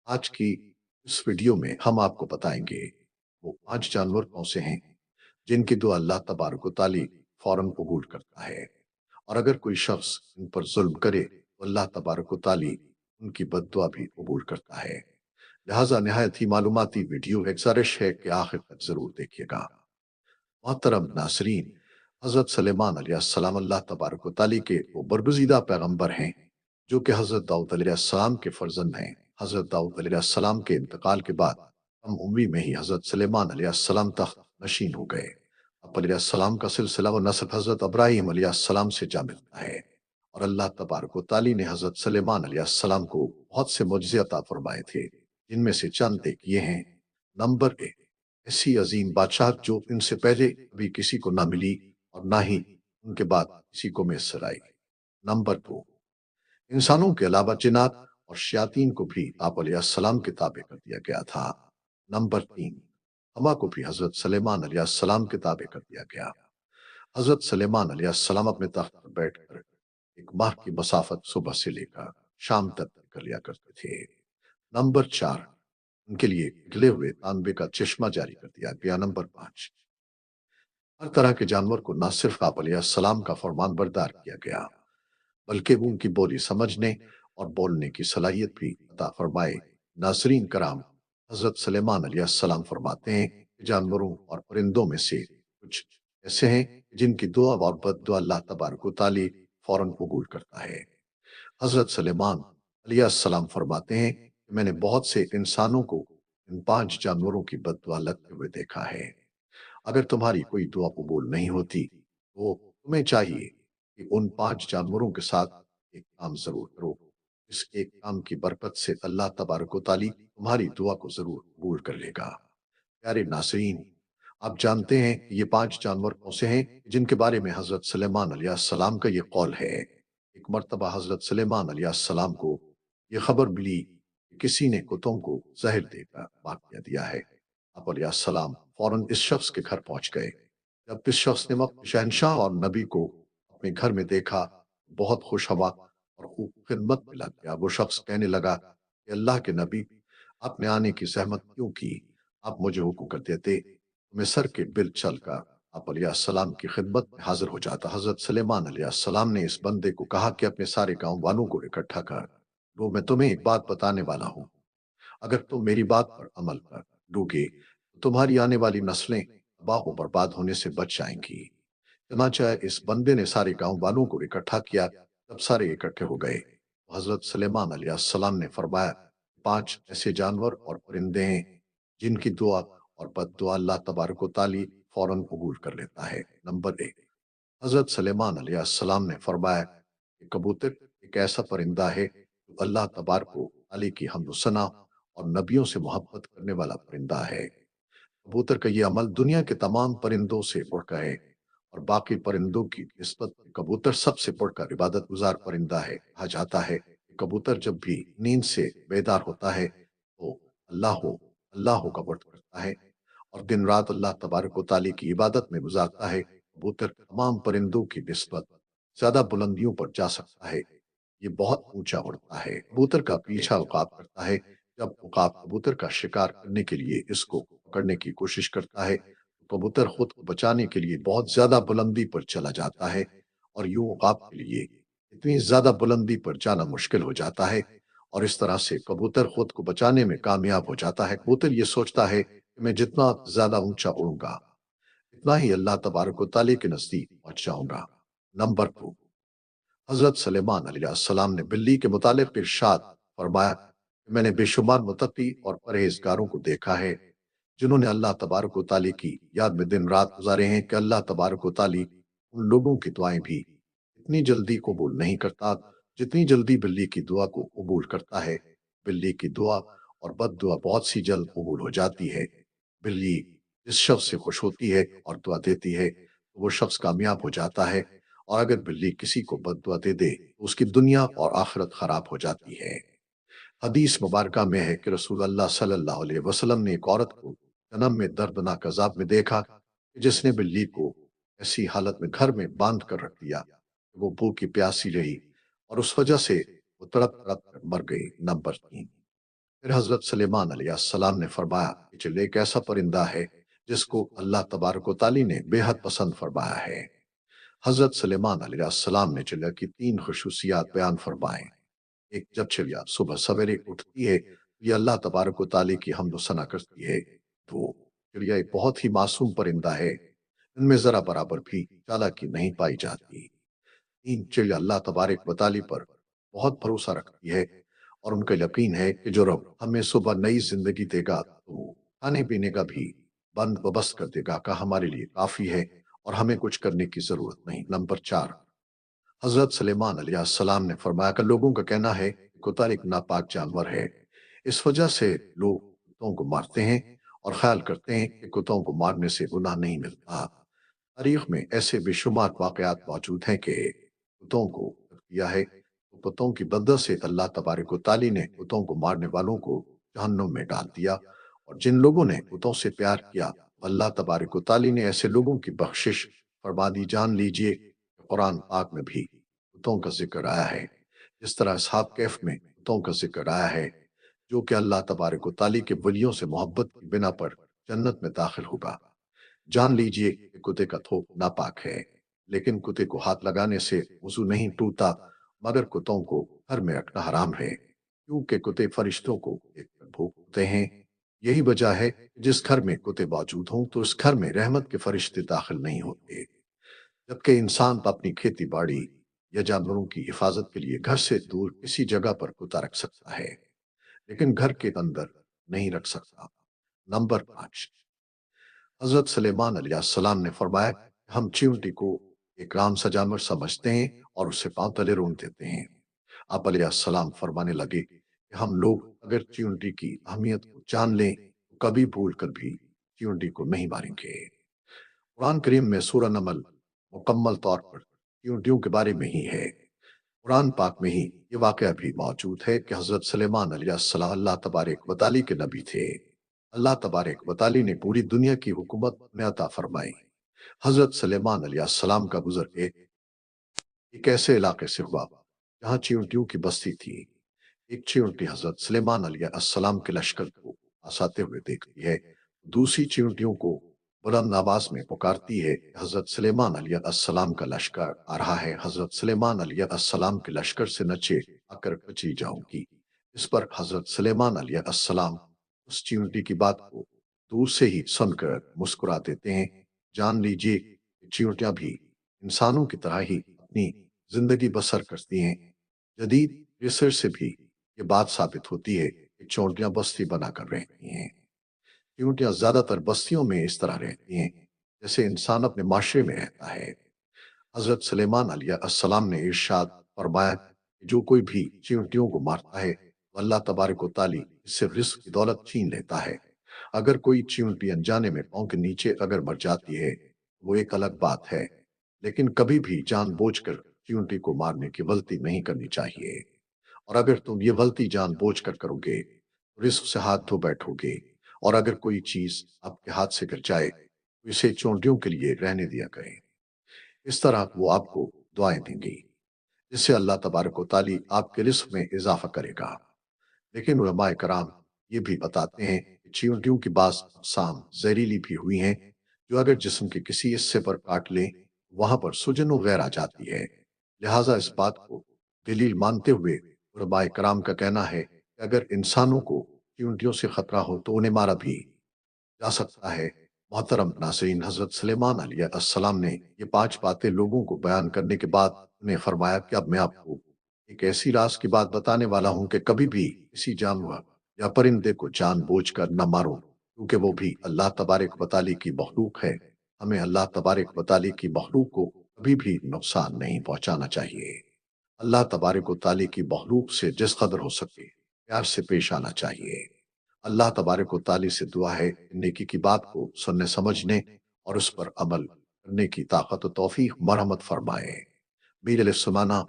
आज की इस वीडियो में हम आपको बताएंगे वो 5 जानवर कौन से हैं जिनकी दुआ अल्लाह तबारक व ताली फौरन कबूल करता है। और अगर कोई शख्स इन पर जुल्म करे तो अल्लाह तबारक व ताली उनकी बद्दुआ भी कबूल करता है। लिहाजा निहायत ही मालूमाती वीडियो है, गुजारिश है कि आखिर तक जरूर देखिएगा। मोहतरम नासरीन, हज़रत सलेमान अलैहिस्सलाम अल्लाह तबारक व ताली के वो बरगुज़ीदा पैगंबर हैं जो कि हज़रत दाऊद अलैहिस्सलाम के फर्जंद हैं। हज़रत दाऊद अलैहिस्सलाम के इंतकाल के बाद कम उम्री में ही हज़रत सलेमान अलैहिस्सलाम तख्त नशीन हो गए। आप अलैहिस्सलाम का सिलसिला व नस्ल हज़रत इब्राहीम अलैहिस्सलाम से जा मिलता है और अल्लाह तबारक व ताली ने हज़रत सलेमान अलैहिस्सलाम को बहुत से मुअज़्ज़े अता फरमाए थे, जिनमें से चंद एक ये हैं। नंबर एक, ऐसी अजीम बादशाह जो इनसे पहले कभी किसी को ना मिली और ना ही उनके बाद किसी को मैसर आई। नंबर दो, इंसानों के अलावा जिन्नात और शयातीन को भी आप अलैहिस्सलाम के ताबे कर दिया गया था। नंबर तीन, हवा को भी हजरत सलेमान अलैहिस्सलाम के ताबे कर दिया गया। हजरत सलेमान अलैहिस्सलाम अपने तख्त पर बैठकर एक माह की मसाफत सुबह से लेकर शाम तक कर लिया करते थे। नंबर चार, उनके लिए पिघले हुए तांबे का चश्मा जारी कर दिया गया। नंबर पांच, हर तरह के जानवर को न सिर्फ आप अलैहिस्सलाम का फरमान बरदार किया गया, बल्कि वो उनकी बोली समझने और बोलने की सलाहियत भी अता फरमाए। नासरीन कराम, हजरत सलेमान अलैहिस्सलाम फरमाते हैं कि जानवरों और परिंदों में से कुछ ऐसे हैं जिनकी दुआ और बद्दुआ अल्लाह तबारक व ताली फौरन कबूल करता है। हजरत सलेमान अलैहिस्सलाम फरमाते हैं कि मैंने बहुत से इंसानों को इन 5 जानवरों की बद्दुआ लगते हुए देखा है। अगर तुम्हारी कोई दुआ कबूल नहीं होती तो तुम्हें चाहिए कि उन 5 जानवरों के साथ एक काम जरूर करो। इस एक काम की बरकत से अल्लाह तबारक व ताली तुम्हारी दुआ को जरूर कबूल कर लेगा। प्यारे नासरीन, आप जानते हैं कि ये 5 जानवर कौन से हैं जिनके बारे में हजरत सलेमान अलैहिस्सलाम का ये कौल है। एक मर्तबा हजरत सलेमान अलैहिस्सलाम को ये खबर मिली कि किसी ने कुत्तों को जहर देकर वाक़या दिया है। आप अलैहिस्सलाम फौरन इस शख्स के घर पहुंच गए। जब इस शख्स ने वक्त शहनशाह और नबी को अपने घर में देखा, बहुत खुश हुआ और खूब खिदमत में लग गया। वो शख्स कहने लगा कि अल्लाह के नबी, आपने आने की जहमत क्यों की? आप मुझे हुक्म कर देते, मैं सर के बिल चलकर आप अलैहिस्सलाम की खिदमत में हाजिर हो जाता। हजरत सलेमान अलैहिस्सलाम ने इस बंदे को कहा कि अपने सारे गांव वालों को इकट्ठा कर, वो मैं तुम्हें एक बात बताने वाला हूँ। अगर तुम मेरी बात पर अमल कर लोगे तो तुम्हारी आने वाली नस्लें तबाह व बर्बाद होने से बच जाएंगी। चनाचा इस बंदे ने सारे गांव वालों को इकट्ठा किया। तब सारे इकट्ठे हो गए। हजरत सलेमान अलैहिस्सलाम ने फरमाया, 5 ऐसे जानवर और परिंदे हैं जिनकी दुआ और बद्दुआ अल्लाह तबारक व ताली फौरन कबूल कर लेता है। नंबर एक, हजरत सलेमान अलैहिस्सलाम ने फरमाया कि कबूतर एक ऐसा परिंदा है जो अल्लाह तबारक व ताली की हम्द सना और नबियों से मोहब्बत करने वाला परिंदा है। कबूतर का ये अमल दुनिया के तमाम परिंदों से बढ़कर है और बाकी परिंदों की निस्बत में कबूतर सबसे बढ़कर इबादत गुजार परिंदा है। कहा जाता है कि कबूतर जब भी नींद से बेदार होता है तो अल्लाह का वर्द करता है और दिन रात अल्लाह तबारक व ताली की इबादत में गुजारता है। कबूतर तमाम परिंदों की निस्बत ज्यादा बुलंदियों पर जा सकता है। ये बहुत ऊंचा उड़ता है। कबूतर का पीछा उकाब करता है। जब उकाब कबूतर का शिकार करने के लिए इसको पकड़ने की कोशिश करता है तो कबूतर खुद को बचाने के लिए बहुत ज्यादा बुलंदी पर चला जाता है और यूं उकाब के लिए इतनी ज्यादा बुलंदी पर जाना मुश्किल हो जाता है और इस तरह से कबूतर खुद को बचाने में कामयाब हो जाता है। कबूतर ये सोचता है कि मैं जितना ज्यादा ऊंचा उड़ूंगा इतना ही अल्लाह तबारक व ताली के नजदीक पहुंच जाऊंगा। नंबर 2, हजरत सलेमान अलैहिस्सलाम ने बिल्ली के मुतालिक इरशाद फरमाया कि मैंने बेशुमार मुत्तकी और परहेजगारों को देखा है जिन्होंने अल्लाह तबारक व ताली की याद में दिन रात गुजारे हैं कि अल्लाह तबारक व ताली उन लोगों की दुआएं भी इतनी जल्दी कबूल नहीं करता जितनी जल्दी बिल्ली की दुआ को कबूल करता है। बिल्ली की दुआ और बद दुआ बहुत सी जल्द कबूल हो जाती है। बिल्ली जिस शख्स से खुश होती है और दुआ देती है तो वो शख्स कामयाब हो जाता है और अगर बिल्ली किसी को बददुआ दे दे तो उसकी दुनिया और आखिरत खराब हो जाती है। हदीस मुबारका में है कि रसूल अल्लाह सल्लल्लाहु अलैहि वसल्लम ने एक औरत को जन्म में दर्दनाक अजाब में देखा कि जिसने बिल्ली को ऐसी हालत में घर में बांध कर रख दिया कि वो भूखी प्यासी रही और उस वजह से वो तड़प तड़प कर मर गई। नंबर 3, پھر حضرت سلیمان علیہ السلام نے فرمایا کہ چل ایک ایسا پرندہ ہے جس کو اللہ تبارک و تعالی نے بے حد پسند فرمایا ہے۔ حضرت سلیمان علیہ السلام نے چڑیا کی 3 خصوصیات بیان فرمائیں۔ ایک، جب چڑیا صبح سویرے اٹھتی ہے تو یہ اللہ تبارک و تعالی کی حمد و ثنا کرتی ہے۔ دو، چڑیا ایک بہت ہی معصوم پرندہ ہے، ان میں ذرا برابر بھی چالاکی نہیں پائی جاتی۔ تین، چڑیا اللہ تبارک و تعالی پر بہت بھروسہ رکھتی ہے اور ان کا یقین ہے کہ جو رب ہمیں صبح نئی زندگی دے گا تو وہ کھانے پینے کا بھی بندوبست کر دے گا کہ ہمارے لیے کافی ہے اور ہمیں کچھ کرنے کی ضرورت نہیں۔ نمبر 4، حضرت سلیمان علیہ السلام نے فرمایا کہ لوگوں کا کہنا ہے کہ کتا ایک ناپاک جانور ہے، اس وجہ سے لوگ کتوں کو مارتے ہیں اور خیال کرتے ہیں کہ کتوں کو مارنے سے گناہ نہیں ملتا۔ تاریخ میں ایسے بے شمار واقعات موجود ہیں کہ کتوں کو دیا ہے تو کتوں کی بدت سے اللہ تبارک و تعالی نے کتوں کو مارنے والوں کو جہنم میں ڈال دیا، اور جن لوگوں نے کتوں سے پیار کیا اللہ تبارک و تعالی نے ایسے لوگوں کی بخشش فرما دی۔ جان لیجئے کہ قرآن پاک میں بھی کتوں کا ذکر آیا ہے، جس طرح اصحاب کہف میں کتوں کا ذکر آیا ہے جو کہ اللہ تبارک و تعالی کے ولیوں سے محبت کی بنا پر جنت میں داخل ہوگا۔ جان لیجئے کہ کتے کا تھوک ناپاک ہے، لیکن کتے کو ہاتھ لگانے سے وضو نہیں ٹوٹتا، مگر کتوں کو گھر میں رکھنا حرام ہے، کیونکہ کتے فرشتوں کو دیکھ کر بھونکتے ہیں۔ یہی وجہ ہے کہ جس گھر میں کتے موجود ہوں تو اس گھر میں رحمت کے فرشتے داخل نہیں ہوتے، جبکہ انسان اپنی کھیتی باڑی یا جانوروں کی حفاظت کے لیے گھر سے دور کسی جگہ پر کتا رکھ سکتا ہے، لیکن گھر کے اندر نہیں رکھ سکتا۔ نمبر 5، حضرت سلیمان علیہ السلام نے فرمایا کہ ہم چیونٹی کو ایک رام سا جانور سمجھتے ہیں اور اسے پاؤں تلے رون دیتے ہیں۔ آپ علیہ السلام فرمانے لگے کہ ہم لوگ اگر چیونٹی کی اہمیت کو جان لیں تو کبھی بھول کر بھی چیونٹی کو نہیں ماریں گے۔ قرآن کریم میں سورہ نمل مکمل طور پر چیونٹیوں کے بارے میں ہی ہے۔ قرآن پاک میں ہی یہ واقعہ بھی موجود ہے کہ حضرت سلیمان علیہ السلام اللہ تبارک و تعالی کے نبی تھے۔ اللہ تبارک و تعالی نے پوری دنیا کی حکومت انہیں عطا فرمائی۔ حضرت سلیمان علیہ السلام کا گزر ایک ایسے علاقے سے ہوا جہاں چیونٹیوں کی بستی تھی۔ ایک چیونٹی حضرت سلیمان علیہ السلام کے لشکر کو پاس آتے ہوئے دیکھتی ہے، دوسری چیونٹیوں کو بلند آواز میں پکارتی ہے کہ حضرت سلیمان علیہ السلام کا لشکر آ رہا ہے، حضرت سلیمان علیہ السلام کے لشکر سے نچے آ کر بچی جاؤں گی۔ اس پر حضرت سلیمان علیہ السلام اس چیونٹی کی بات کو دور سے ہی سن کر مسکرا دیتے ہیں۔ جان لیجئے کہ چیونٹیاں بھی انسانوں کی طرح ہی اپنی زندگی بسر کرتی ہیں۔ جدید ریسرچ سے بھی یہ بات ثابت ہوتی ہے کہ چیونٹیاں بستی بنا کر رہتی ہیں۔ چیونٹیاں زیادہ تر بستیوں میں اس طرح رہتی ہیں جیسے انسان اپنے معاشرے میں رہتا ہے۔ حضرت سلیمان علیہ السلام نے ارشاد فرمایا کہ جو کوئی بھی چیونٹیوں کو مارتا ہے وہ اللہ تبارک و تعالی اس سے رزق کی دولت چھین لیتا ہے۔ اگر کوئی چیونٹی انجانے میں پاؤں کے نیچے اگر مر جاتی ہے وہ ایک الگ بات ہے، لیکن کبھی بھی جان بوجھ کر چیونٹی کو مارنے کی غلطی نہیں کرنی چاہیے، اور اگر تم یہ غلطی جان بوجھ کر کرو گے تو رزق سے ہاتھ دھو بیٹھو گے، اور اگر کوئی چیز آپ کے ہاتھ سے گر جائے تو اسے چونٹیوں کے لیے رہنے دیا کریں۔ اس طرح وہ آپ کو دعائیں دیں گی جس سے اللہ تبارک و تعالی آپ کے رزق میں اضافہ کرے گا۔ لیکن علماء کرام یہ بھی بتاتے ہیں کہ چیونٹیوں کی بعض اقسام زہریلی بھی ہوئی ہیں جو اگر جسم کے کسی حصے پر کاٹ لیں وہاں پر سجن وغیر آ جاتی ہے۔ لہٰذا اس بات کو دلیل مانتے ہوئے علماء کرام کا کہنا ہے کہ اگر انسانوں کو چیونٹیوں سے خطرہ ہو تو انہیں مارا بھی جا سکتا ہے۔ محترم ناظرین، حضرت سلیمان علیہ السلام نے یہ 5 باتیں لوگوں کو بیان کرنے کے بعد انہیں فرمایا کہ اب میں آپ کو ایک ایسی راز کی بات بتانے والا ہوں کہ کبھی بھی کسی جانور یا پرندے کو جان بوجھ کر نہ مارو، کیونکہ وہ بھی اللہ تبارک و تعالی کی مخلوق ہے۔ ہمیں اللہ تبارک و تعالی کی مخلوق کو کبھی بھی نقصان نہیں پہنچانا چاہیے۔ اللہ تبارک و تعالی کی مخلوق سے جس قدر ہو سکے پیار سے پیش آنا چاہیے۔ اللہ تبارک و تعالی سے دعا ہے کہ نیکی کی بات کو سننے سمجھنے اور اس پر عمل کرنے کی طاقت و توفیق مرحمت فرمائے۔ میرے لیے سمانا